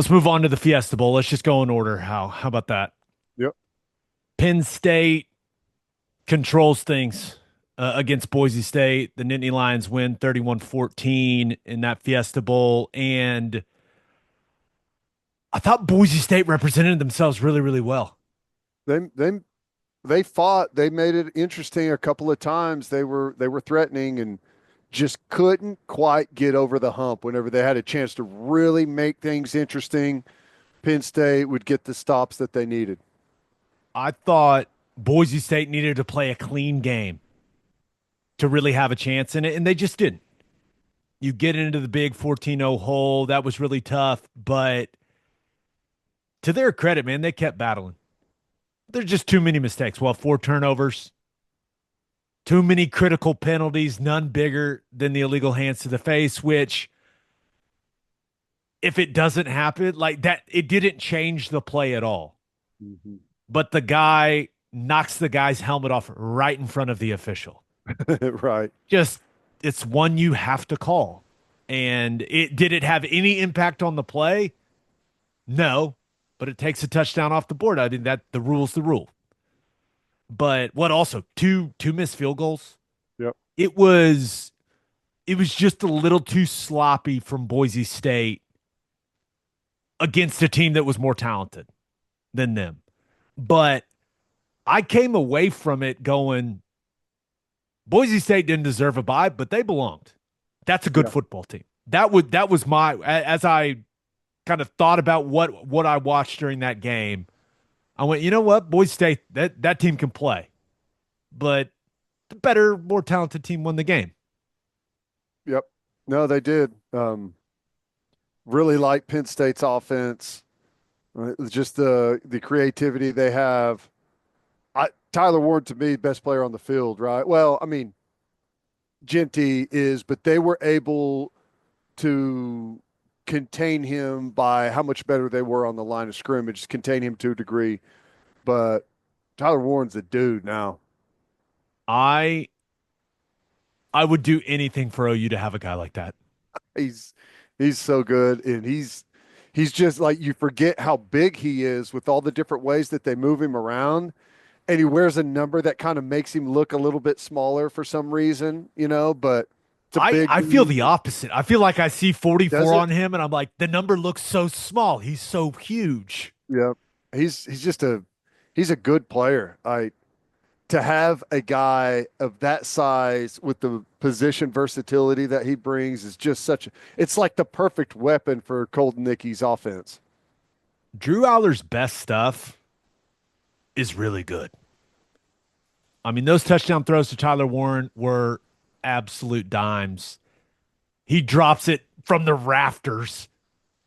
Let's move on to the Fiesta Bowl. Let's just go in order. How about that? Yep. Penn State controls things against Boise State. The Nittany Lions win 31-14 in that Fiesta Bowl. And I thought Boise State represented themselves really, really well. They they they fought. They made it interesting a couple of times. They were threatening and just couldn't quite get over the hump. Whenever they had a chance to really make things interesting, Penn State would get the stops that they needed. I thought Boise State needed to play a clean game to really have a chance in it, and they just didn't. You get into the big 14-0 hole. That was really tough, but to their credit, man, they kept battling. There's just too many mistakes. Well, four turnovers, too many critical penalties, none bigger than the illegal hands to the face, which if it doesn't happen like that, it didn't change the play at all. Mhm. But the guy knocks the guy's helmet off right in front of the official. Right. Just, it's one you have to call. And it did it have any impact on the play? No, but it takes a touchdown off the board. I mean, that the rule's the rule. But what also two missed field goals? Yep. It was it was just a little too sloppy from Boise State against a team that was more talented than them. But I came away from it going, Boise State didn't deserve a bye, but they belonged. That's a good Yeah. football team. That was my as I kind of thought about what I watched during that game. I went, you know what, Boise State, that team can play, but the better, more talented team won the game. Yep. No, they did. Really like Penn State's offense. Just the creativity they have. Tyler Ward to me, best player on the field, right? Well, I mean, Genty is, but they were able to contain him by how much better they were on the line of scrimmage, contain him to a degree. But Tyler Warren's a dude now. I I would do anything for OU to have a guy like that. He's he's so good, and he's just like you forget how big he is with all the different ways that they move him around, and he wears a number that kind of makes him look a little bit smaller for some reason, but it's a big I feel dude. the opposite. I feel like I see Does 44 it? on him and I'm like, the number looks so small. He's so huge. Yeah. He's just he's a good player. I To have a guy of that size with the position versatility that he brings is just it's like the perfect weapon for Colton Nicky's offense. Drew Aller's best stuff is really good. I mean, those touchdown throws to Tyler Warren were absolute dimes. He drops it from the rafters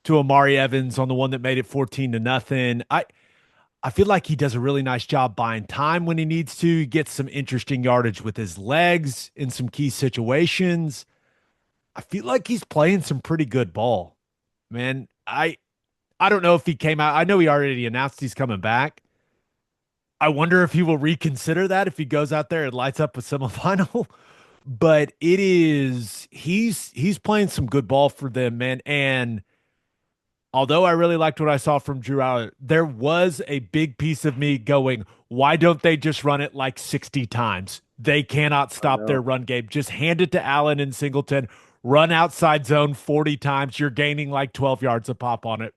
to Amari Evans on the one that made it 14-0. I feel like he does a really nice job buying time when he needs to. He gets some interesting yardage with his legs in some key situations. I feel like he's playing some pretty good ball. Man, I don't know if he came out. I know he already announced he's coming back. I wonder if he will reconsider that if he goes out there and lights up a semifinal. But he's playing some good ball for them, man. And although I really liked what I saw from Drew Aller, there was a big piece of me going, why don't they just run it like 60 times? They cannot I stop their know. run game. Just hand it to Allen and Singleton, run outside zone 40 times. You're gaining like 12 yards a pop on it.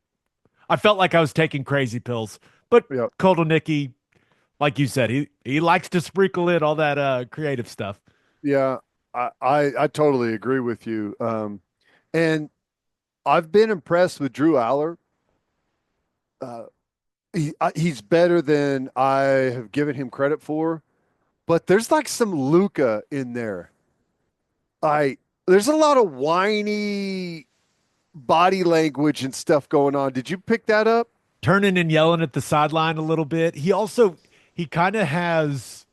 I felt like I was taking crazy pills. But Yeah. Kotelnicki, like you said, he likes to sprinkle in all that creative stuff. Yeah. I totally agree with you. And I've been impressed with Drew Aller. Uh, he's better than I have given him credit for, but there's like some Luca in there. I There's a lot of whiny body language and stuff going on. Did you pick that up? Turning and yelling at the sideline a little bit. He kind of has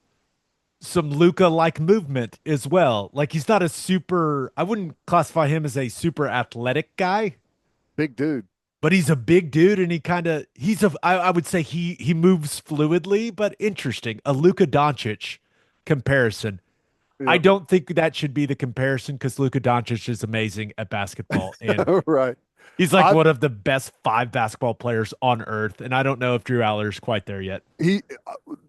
some Luca like movement as well. Like he's not a super, I wouldn't classify him as a super athletic guy, Big dude. but he's a big dude and I would say he moves fluidly, but interesting. A Luka Doncic comparison. I Yep. don't think that should be the comparison because Luka Doncic is amazing at basketball. And Right. He's like I one of the best five basketball players on earth, and I don't know if Drew Aller's quite there yet. he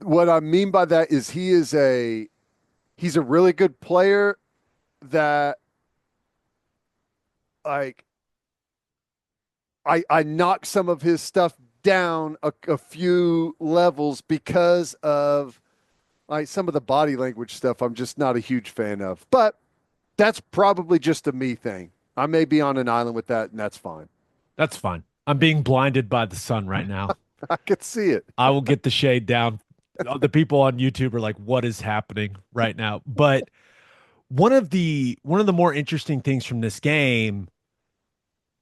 what I mean by that is he's a really good player that like I knock some of his stuff down a few levels because of like some of the body language stuff I'm just not a huge fan of. But that's probably just a me thing. I may be on an island with that, and that's fine. That's fine. I'm being blinded by the sun right now. I could see it. I will get the shade down. The people on YouTube are like, "What is happening right now?" But one of the more interesting things from this game,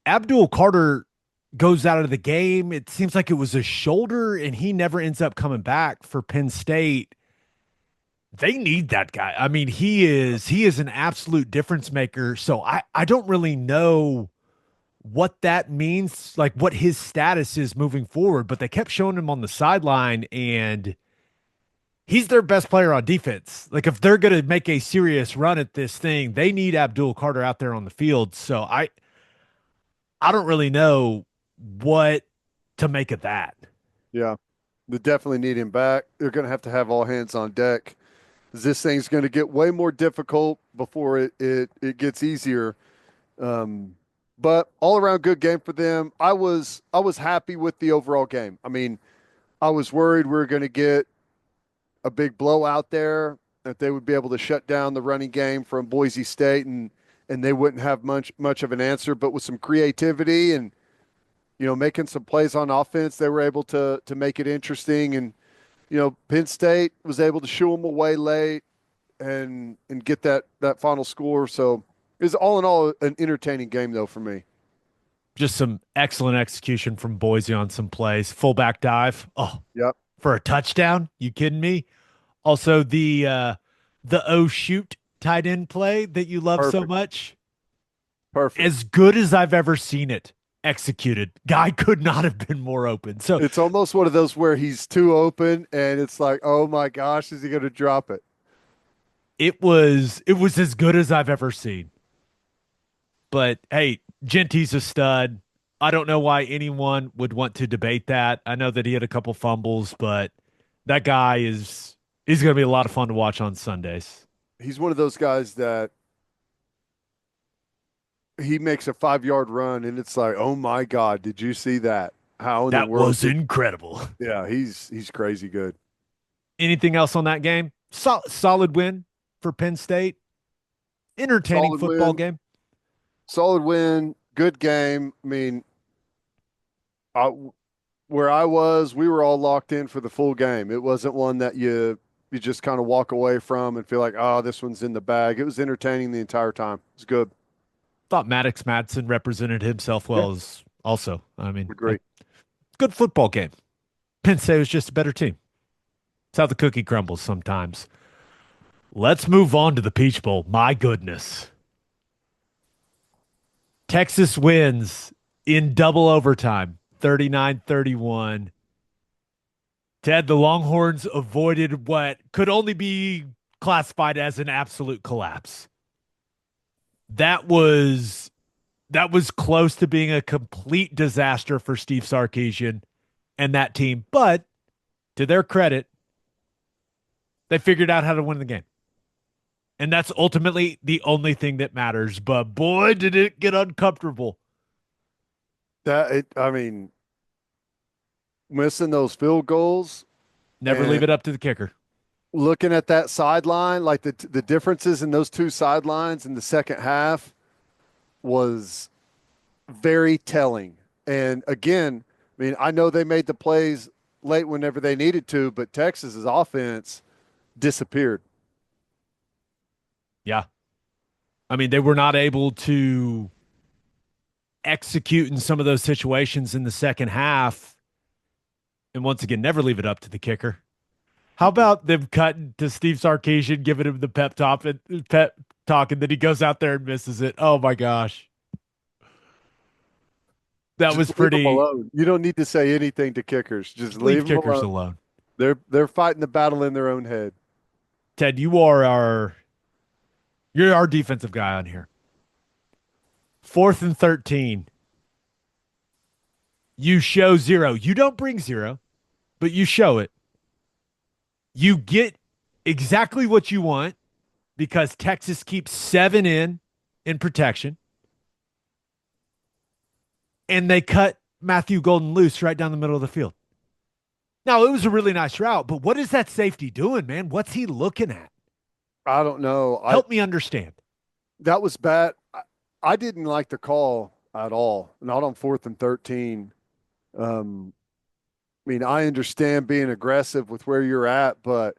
Abdul Carter goes out of the game. It seems like it was a shoulder, and he never ends up coming back for Penn State. They need that guy. I mean, he is an absolute difference maker. So I don't really know what that means, like what his status is moving forward, but they kept showing him on the sideline, and he's their best player on defense. Like if they're going to make a serious run at this thing, they need Abdul Carter out there on the field. So I don't really know what to make of that. Yeah, they definitely need him back. They're going to have all hands on deck. This thing's going to get way more difficult before it gets easier. Um, but all around good game for them. I was happy with the overall game. I mean, I was worried we were going to get a big blowout there, that they would be able to shut down the running game from Boise State and they wouldn't have much of an answer. But with some creativity and making some plays on offense, they were able to make it interesting. And Penn State was able to shoo them away late and get that final score. So it was all in all an entertaining game though for me. Just some excellent execution from Boise on some plays. Fullback dive. Oh, Yep, for a touchdown. You kidding me? Also the oh shoot tight end play that you love so perfect, much. perfect. As good as I've ever seen it executed. Guy could not have been more open. So It's almost one of those where he's too open, and it's like, oh my gosh, is he going to drop it? it was as good as I've ever seen. But hey, Genty's a stud. I don't know why anyone would want to debate that. I know that he had a couple fumbles, but that guy is he's going to be a lot of fun to watch on Sundays. He's one of those guys that he makes a 5 yard run, and it's like, oh my god, did you see that? How in the That world was did? incredible. Yeah, he's crazy good. Anything else on that game? Solid win for Penn State. Entertaining Solid football win, game. solid win, good game. I mean, I, where I was, we were all locked in for the full game. It wasn't one that you just kind of walk away from and feel like, oh, this one's in the bag. It was entertaining the entire time. It's good. Thought Maddox Madsen represented himself Yeah, well as also. I mean, agree. good football game. Penn State was just a better team. It's how the cookie crumbles sometimes. Let's move on to the Peach Bowl. My goodness. Texas wins in double overtime, 39-31. Ted, the Longhorns avoided what could only be classified as an absolute collapse. That was that was close to being a complete disaster for Steve Sarkisian and that team, but to their credit, they figured out how to win the game. And that's ultimately the only thing that matters. But boy, did it get uncomfortable. I mean, missing those field goals Never and leave it up to the kicker. looking at that sideline, like the differences in those two sidelines in the second half was very telling. And again, I mean, I know they made the plays late whenever they needed to, but Texas's offense disappeared. Yeah. I mean, they were not able to execute in some of those situations in the second half. And once again, never leave it up to the kicker. How about them cutting to Steve Sarkisian, giving him the pep talk, and then he goes out there and misses it? Oh my gosh. That Just was leave them pretty. alone. You don't need to say anything to kickers. Just Leave leave them kickers alone. alone. They're fighting the battle in their own head. Ted, you're our defensive guy on here. 4th and 13. You show zero. You don't bring zero, but you show it. You get exactly what you want because Texas keeps 7 in protection, and they cut Matthew Golden loose right down the middle of the field. Now, it was a really nice route, but what is that safety doing, man? What's he looking at? I don't know. Help me understand. That was bad. I didn't like the call at all. Not on 4th and 13. I mean, I understand being aggressive with where you're at, but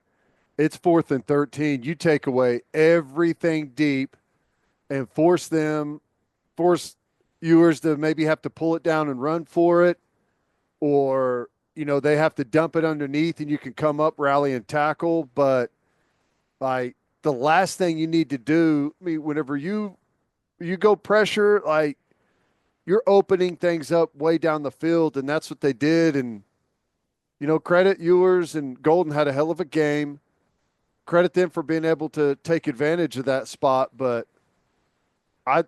it's 4th and 13. You take away everything deep and force Ewers to maybe have to pull it down and run for it, or they have to dump it underneath and you can come up, rally, and tackle. But like the last thing you need to do, I mean, whenever you go pressure, like you're opening things up way down the field, and that's what they did. And credit Ewers and Golden had a hell of a game. Credit them for being able to take advantage of that spot, but I,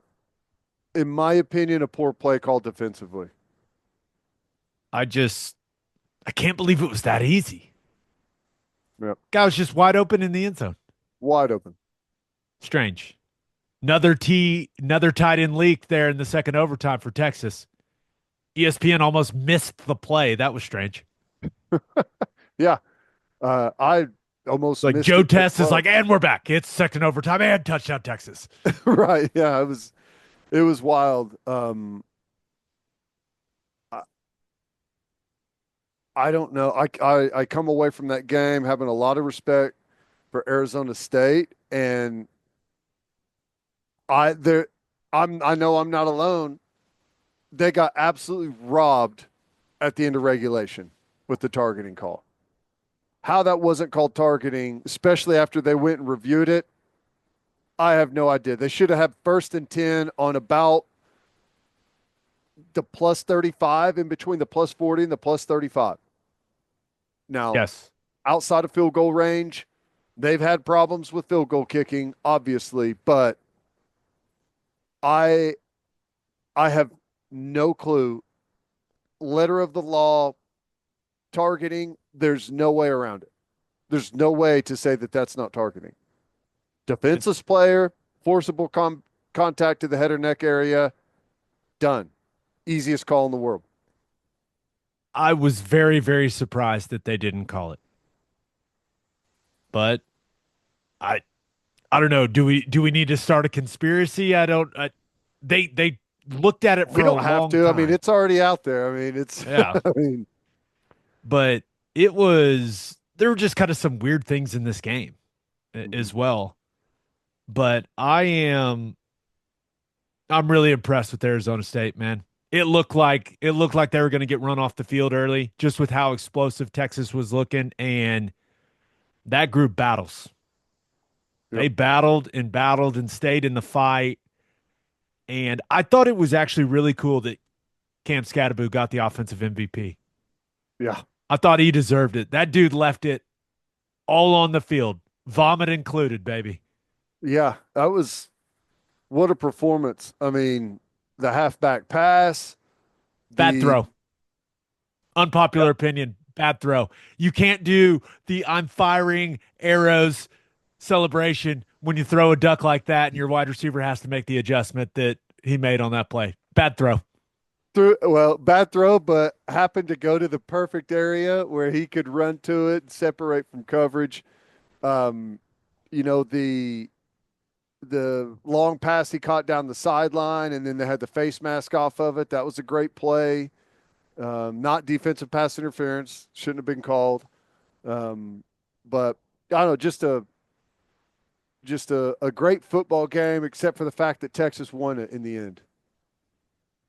in my opinion, a poor play call defensively. I just, I can't believe it was that easy. Yep, Guy was just wide open in the end zone. wide open. Strange. Another tight end leak there in the second overtime for Texas. ESPN almost missed the play. That was strange. Yeah, I It's almost like missed Joe it as Test is well. like, and we're back. It's second overtime and touchdown Texas. Right? Yeah, it was wild. I, I don't know. I come away from that game having a lot of respect for Arizona State, and I there I know I'm not alone. They got absolutely robbed at the end of regulation with the targeting call. How that wasn't called targeting, especially after they went and reviewed it, I have no idea. They should have had 1st and 10 on about the plus 35, in between the plus 40 and the plus 35. Now, Yes. outside of field goal range, they've had problems with field goal kicking, obviously, but I I have no clue. Letter of the law, targeting, there's no way around it. There's no way to say that that's not targeting. Defenseless player, forcible contact to the head or neck area, done. Easiest call in the world. I was very, very surprised that they didn't call it. But I I don't know. Do we need to start a conspiracy? I don't they looked at it We for a don't have long to. I mean, time. it's already out there. I mean, it's, Yeah. I mean, But it was there were just kind of some weird things in this game mhm. as well. But I'm really impressed with Arizona State, man. It looked like they were going to get run off the field early, just with how explosive Texas was looking, and that group battles. Yep. They battled and stayed in the fight. And I thought it was actually really cool that Cam Scatterbo got the offensive MVP. Yeah. I thought he deserved it. That dude left it all on the field, vomit included, baby. Yeah. That was what a performance. I mean, the halfback pass, Bad the, throw. Unpopular yep. opinion, bad throw. You can't do the I'm firing arrows celebration when you throw a duck like that and your wide receiver has to make the adjustment that he made on that play. Bad throw. Bad throw, but happened to go to the perfect area where he could run to it and separate from coverage. Um, the long pass he caught down the sideline, and then they had the face mask off of it. That was a great play. Not defensive pass interference, shouldn't have been called. But I don't know, just a great football game, except for the fact that Texas won it in the end.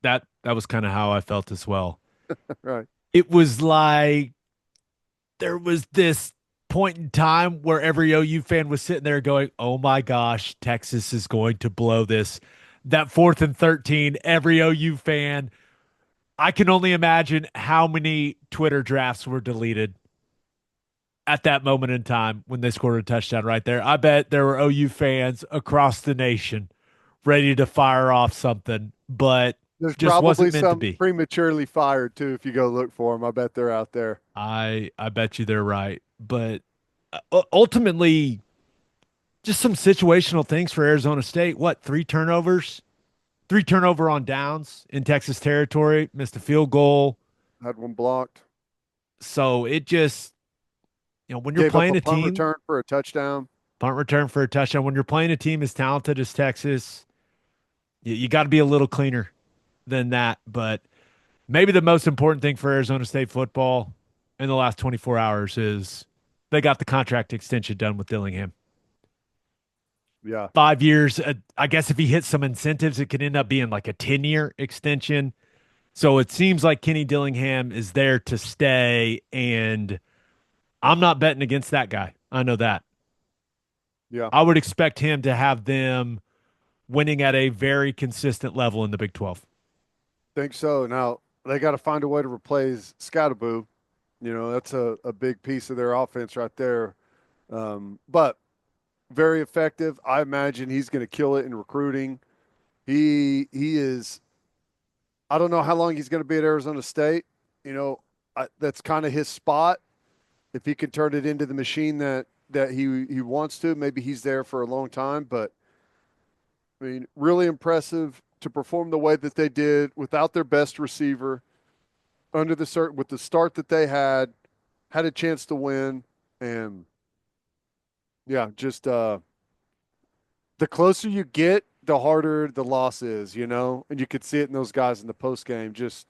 That was kind of how I felt as well. Right. It was like there was this point in time where every OU fan was sitting there going, "Oh my gosh, Texas is going to blow this." That 4th and 13, every OU fan, I can only imagine how many Twitter drafts were deleted at that moment in time when they scored a touchdown right there. I bet there were OU fans across the nation ready to fire off something, but There's just probably wasn't meant to some be. prematurely fired too. If you go look for them, I bet they're out there. I bet you they're right, but ultimately, just some situational things for Arizona State. What, three turnovers? Three turnover on downs in Texas territory, missed a field goal. Had one blocked. So it just, when you're Gave up playing a a punt team, return for a touchdown. punt return for a touchdown, when you're playing a team as talented as Texas, you got to be a little cleaner than that. But maybe the most important thing for Arizona State football in the last 24 hours is they got the contract extension done with Dillingham. Yeah, 5 years. I guess if he hits some incentives, it could end up being like a 10-year extension. So it seems like Kenny Dillingham is there to stay, and I'm not betting against that guy. I know that. yeah, I would expect him to have them winning at a very consistent level in the Big 12. think so. Now they got to find a way to replace Scottaboo. That's a big piece of their offense right there. But very effective. I imagine he's going to kill it in recruiting. He is. I don't know how long he's going to be at Arizona State. That's kind of his spot. If he can turn it into the machine that he wants to, maybe he's there for a long time. But I mean, really impressive to perform the way that they did without their best receiver under the with the start that they had a chance to win, and yeah, just the closer you get, the harder the loss is, and you could see it in those guys in the post game. Just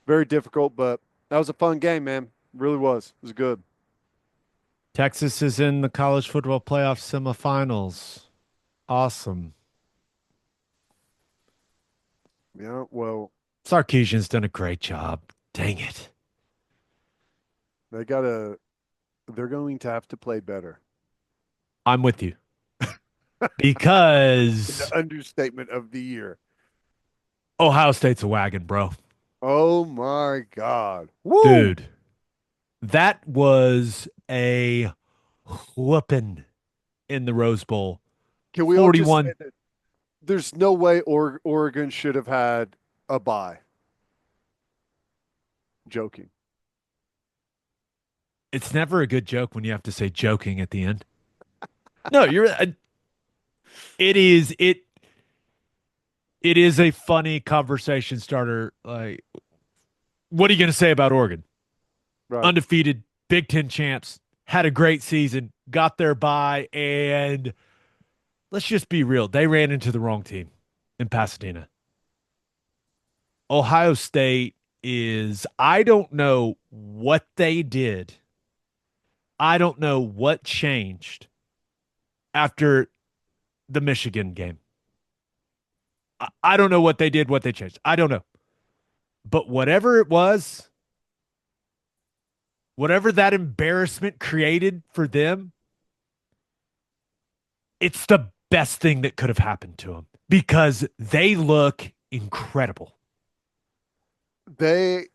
very difficult, but that was a fun game, man. It really was. It was good. Texas is in the college football playoff semifinals. Awesome. Yeah, well, Sarkeesian's done a great job. Dang it. they gotta. They're going to have to play better. I'm with you The because understatement of the year. Ohio State's a wagon, bro. Oh my God. Woo! Dude, that was a whooping in the Rose Bowl. Can we all just say 41. that there's no way Oregon should have had a bye? Joking. It's never a good joke when you have to say joking at the end. No, it is it is a funny conversation starter. Like, what are you going to say about Oregon? Right. Undefeated, Big Ten champs, had a great season, got their bye, and let's just be real. They ran into the wrong team in Pasadena. Ohio State is, I don't know what they did. I don't know what changed after the Michigan game. I don't know what they did, what they changed. I don't know. But whatever it was, whatever that embarrassment created for them, it's the best thing that could have happened to them because they look incredible. They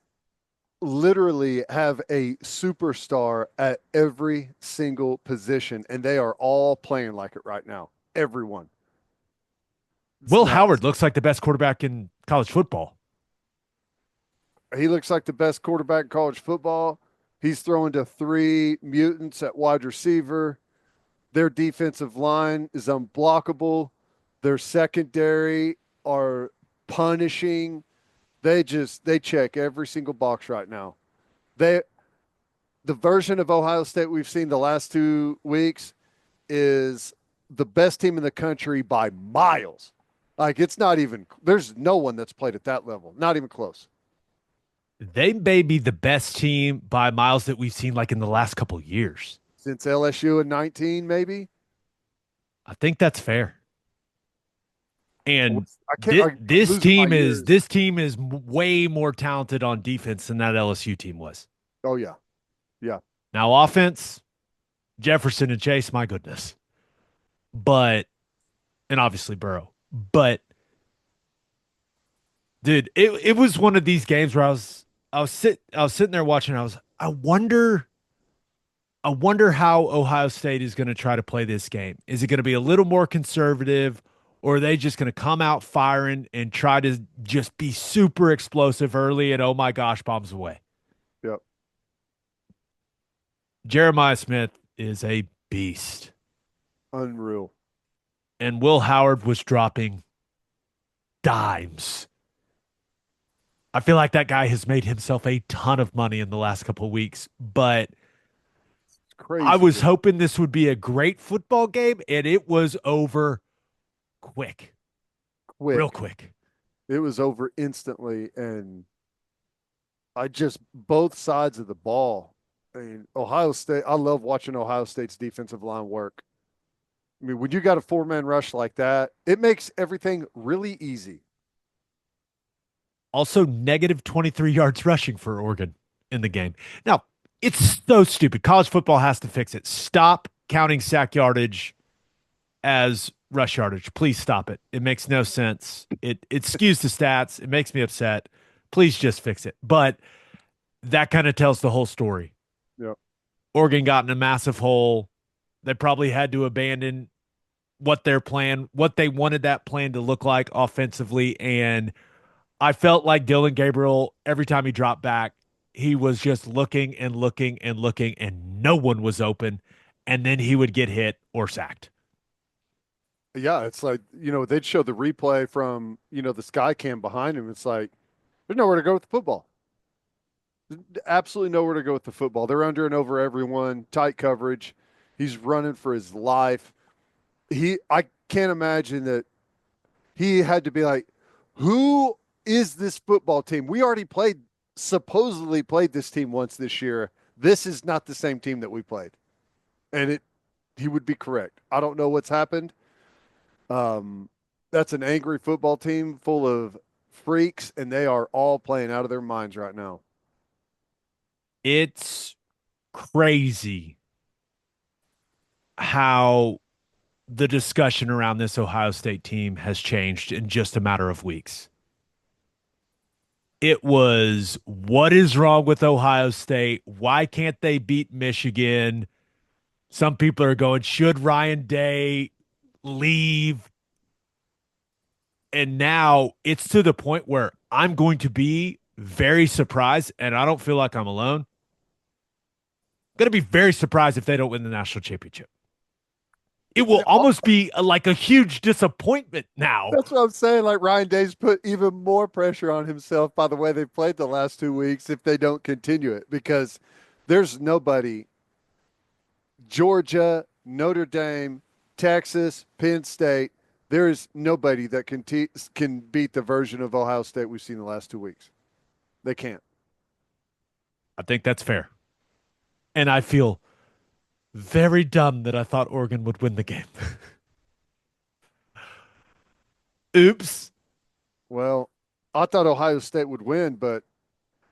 literally have a superstar at every single position, and they are all playing like it right now. Everyone. It's Will nuts. Howard looks like the best quarterback in college football. He looks like the best quarterback in college football. He's throwing to three mutants at wide receiver. Their defensive line is unblockable. Their secondary are punishing. They check every single box right now. They the version of Ohio State we've seen the last 2 weeks is the best team in the country by miles. Like it's not even there's no one that's played at that level. Not even close. They may be the best team by miles that we've seen like in the last couple of years. Since LSU in 19, maybe. I think that's fair. And I can't. I'm this losing my team is years. this team is way more talented on defense than that LSU team was. Oh yeah, yeah. Now offense, Jefferson and Chase, my goodness. But and obviously Burrow. But dude, it was one of these games where I was sitting there watching. I wonder how Ohio State is going to try to play this game. Is it going to be a little more conservative, Or are they just going to come out firing and try to just be super explosive early and, oh my gosh, bombs away? Yep. Jeremiah Smith is a beast. Unreal. And Will Howard was dropping dimes. I feel like that guy has made himself a ton of money in the last couple of weeks, but It's I crazy was to hoping this would be a great football game, and it was over quick, real quick. quick. It was over instantly. And both sides of the ball. I mean, Ohio State, I love watching Ohio State's defensive line work. I mean, when you got a four-man rush like that, it makes everything really easy. Also, negative 23 yards rushing for Oregon in the game. Now, it's so stupid. College football has to fix it. Stop counting sack yardage as rush yardage. Please stop it. It makes no sense. It skews the stats. It makes me upset. Please just fix it. But that kind of tells the whole story. Yep. Oregon got in a massive hole. They probably had to abandon what their plan, what they wanted that plan to look like offensively. And I felt like Dylan Gabriel, every time he dropped back, he was just looking and looking and looking, and no one was open. And then he would get hit or sacked. Yeah, it's like, they'd show the replay from, the sky cam behind him. It's like, there's nowhere to go with the football. Absolutely nowhere to go with the football. They're under and over everyone, tight coverage. He's running for his life. I can't imagine that he had to be like, who is this football team? We already supposedly played this team once this year. This is not the same team that we played. And he would be correct. I don't know what's happened. That's an angry football team full of freaks, and they are all playing out of their minds right now. It's crazy how the discussion around this Ohio State team has changed in just a matter of weeks. It was, what is wrong with Ohio State? Why can't they beat Michigan? Some people are going, should Ryan Day leave? And now it's to the point where I'm going to be very surprised, and I don't feel like I'm alone. Going to be very surprised if they don't win the national championship. It will almost be like a huge disappointment now. That's what I'm saying. Like, Ryan Day's put even more pressure on himself by the way they've played the last 2 weeks if they don't continue it, because there's nobody, Georgia, Notre Dame, Texas, Penn State, there is nobody that can beat the version of Ohio State we've seen the last 2 weeks. They can't. I think that's fair. And I feel very dumb that I thought Oregon would win the game. Oops. Well, I thought Ohio State would win, but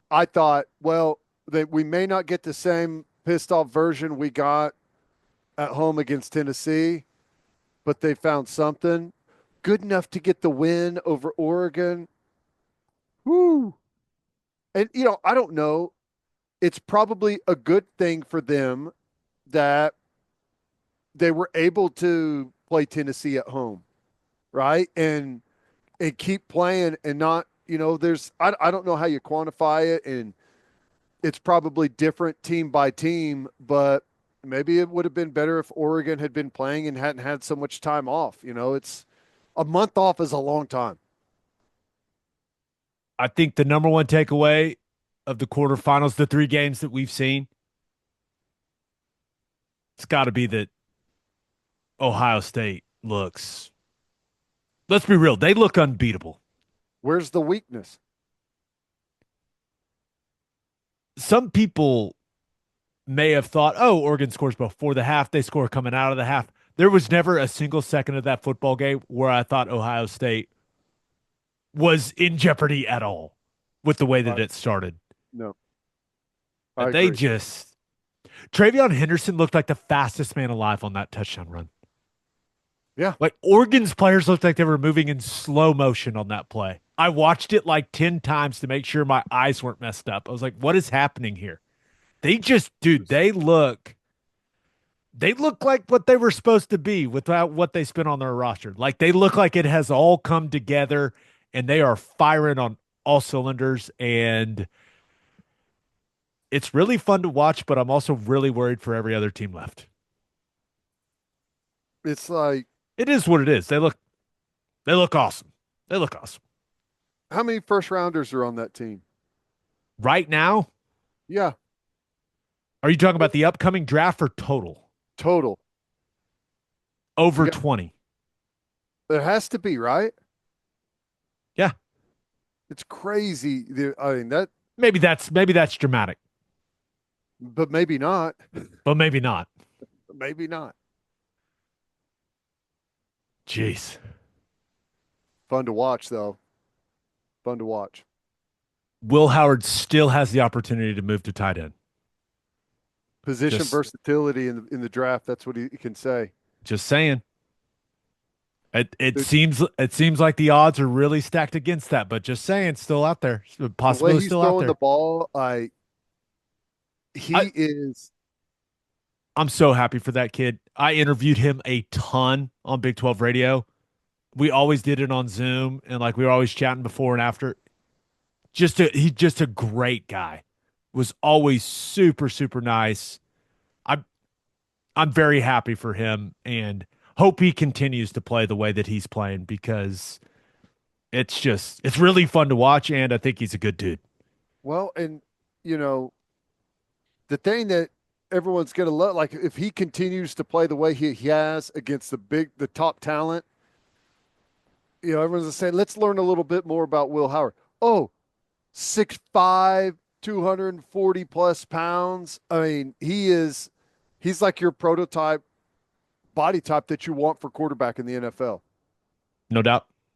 I thought, well, that we may not get the same pissed off version we got at home against Tennessee, but they found something good enough to get the win over Oregon. Woo. And, I don't know. It's probably a good thing for them that they were able to play Tennessee at home, right? And keep playing and not, I don't know how you quantify it, and it's probably different team by team, but maybe it would have been better if Oregon had been playing and hadn't had so much time off. It's a month off is a long time. I think the number one takeaway of the quarterfinals, the three games that we've seen, it's got to be that Ohio State looks, let's be real, they look unbeatable. Where's the weakness? Some people may have thought, oh, Oregon scores before the half, they score coming out of the half. There was never a single second of that football game where I thought Ohio State was in jeopardy at all with the way that it started. No. They just, Travion Henderson looked like the fastest man alive on that touchdown run. Yeah. Like, Oregon's players looked like they were moving in slow motion on that play. I watched it like 10 times to make sure my eyes weren't messed up. I was like, what is happening here? They just, dude, they look they look like what they were supposed to be without what they spent on their roster. Like they look like it has all come together and they are firing on all cylinders. And it's really fun to watch, but I'm also really worried for every other team left. It's like, It is what it is. They look awesome. They look awesome. how many first rounders are on that team? Right now, Yeah, are you talking about the upcoming draft or total? total. You Over got, 20. there has to be, right? Yeah. It's crazy. I mean, that, Maybe that's dramatic, but maybe not. but maybe not. Maybe not. Jeez. Fun to watch, though. Fun to watch. Will Howard still has the opportunity to move to tight end. Position Just versatility in the draft. That's what he can say. just saying. It The, seems like the odds are really stacked against that, but just saying, still out there. the way Possibility he's still out throwing the there. ball, I, he is. I'm so happy for that kid. I interviewed him a ton on Big 12 radio. We always did it on Zoom and like we were always chatting before and after. He's just a great guy. Was always super, super nice. I'm I'm very happy for him and hope he continues to play the way that he's playing because it's really fun to watch and I think he's a good dude. Well, and you know, the thing that everyone's going to love, like if he continues to play the way he has against the top talent, everyone's saying, let's learn a little bit more about Will Howard. Oh, 6'5", 240 plus pounds. I mean, he's like your prototype body type that you want for quarterback in the NFL. No doubt.